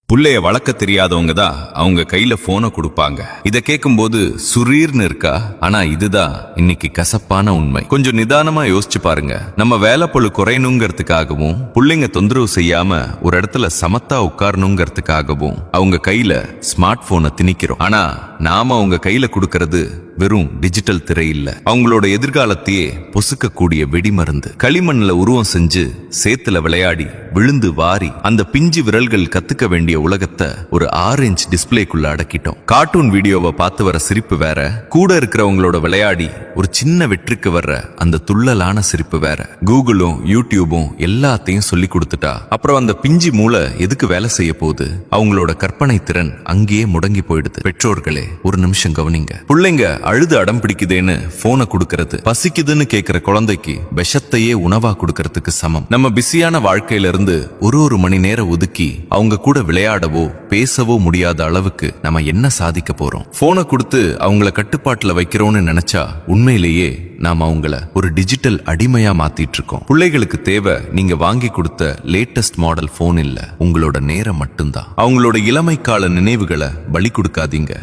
புள்ளைய வளர்க்க தெரியாதவங்க தான் அவங்க கையில போனை கொடுப்பாங்க. இத கேட்கும்போது சுரீர்னு இருக்கா, ஆனா இதுதான் இன்னைக்கு கசப்பான உண்மை. கொஞ்சம் நிதானமா யோசிச்சு பாருங்க. நம்ம வேலை பளு குறையணுங்கிறதுக்காகவும் புள்ளைங்க தொந்தரவு செய்யாம ஒரு இடத்துல சமத்தா உட்காரணுங்கிறதுக்காகவும் அவங்க கையில ஸ்மார்ட் போனை திணிக்கிறோம். ஆனா நாம அவங்க கையில கொடுக்கறது வெறும் டிஜிட்டல் திரை இல்ல, அவங்களோட எதிர்காலத்தையே பொசுக்கக்கூடிய வெடிமருந்து. களிமண்ல உருவம் செஞ்சு சேத்துல விளையாடி விழுந்து வாரி அந்த பிஞ்சு விரல்கள் கத்துக்க வேண்டிய உலகத்தை ஒரு 6 இன்ச் டிஸ்பிளேக்குள்ள அடக்கிட்டோம். கார்ட்டூன் வீடியோவை பார்த்து வர சிரிப்பு வேற, கூட இருக்கிறவங்களோட விளையாடி ஒரு சின்ன வெற்றிக்கு வர்ற அந்த துள்ளலான சிரிப்பு வேற. கூகுளும் யூடியூபும் எல்லாத்தையும் சொல்லி கொடுத்துட்டா அப்புறம் அந்த பிஞ்சு மூளை எதுக்கு வேலை செய்ய போகுது? அவங்களோட கற்பனை திறன் அங்கேயே முடங்கி போயிடுது. பெற்றோர்களே, ஒரு நிமிஷம் கவனிங்க. பிள்ளைங்க அழுது அடம் பிடிக்குதேன்னு போனை கொடுக்கறது பசிக்குதுன்னு கேட்கிற குழந்தைக்கு விஷத்தையே உணவா கொடுக்கறதுக்கு சமம். நம்ம பிஸியான வாழ்க்கையில இருந்து ஒரு மணி நேரம் ஒதுக்கி அவங்க கூட விளையாடவோ பேசவோ முடியாத அளவுக்கு நம்ம என்ன சாதிக்க போறோம்? போனை கொடுத்து அவங்கள கட்டுப்பாட்டுல வைக்கிறோம்னு நினைச்சா உண்மையிலேயே நாம அவங்கள ஒரு டிஜிட்டல் அடிமையா மாத்திட்டு இருக்கோம். பிள்ளைகளுக்கு தேவை நீங்க வாங்கி கொடுத்த லேட்டஸ்ட் மாடல் போன் இல்ல, உங்களோட நேரம் மட்டும்தான். அவங்களோட இளமை கால நினைவுகளை பலி கொடுக்காதீங்க.